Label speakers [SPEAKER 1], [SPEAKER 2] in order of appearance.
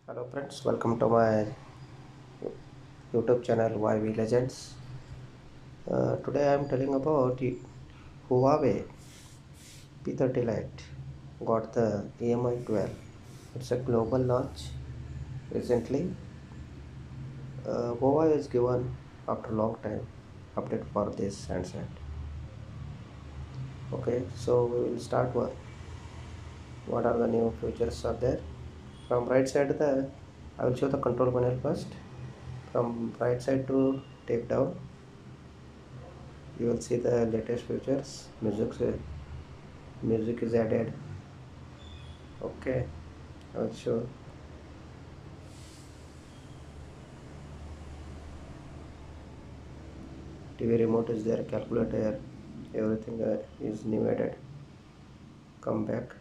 [SPEAKER 1] Hello friends, welcome to my YouTube channel Huawei Legends. Today I am telling about Huawei P30 Lite got the EMI 12. It's a global launch recently. Huawei is given after a long time update for this handset. Okay, so we will start what are the new features are there. From right side I will show the control panel first. From right side to take down you will see the latest features. Music is added. Okay, I will show. TV remote is there, calculator, everything is new added. Come back.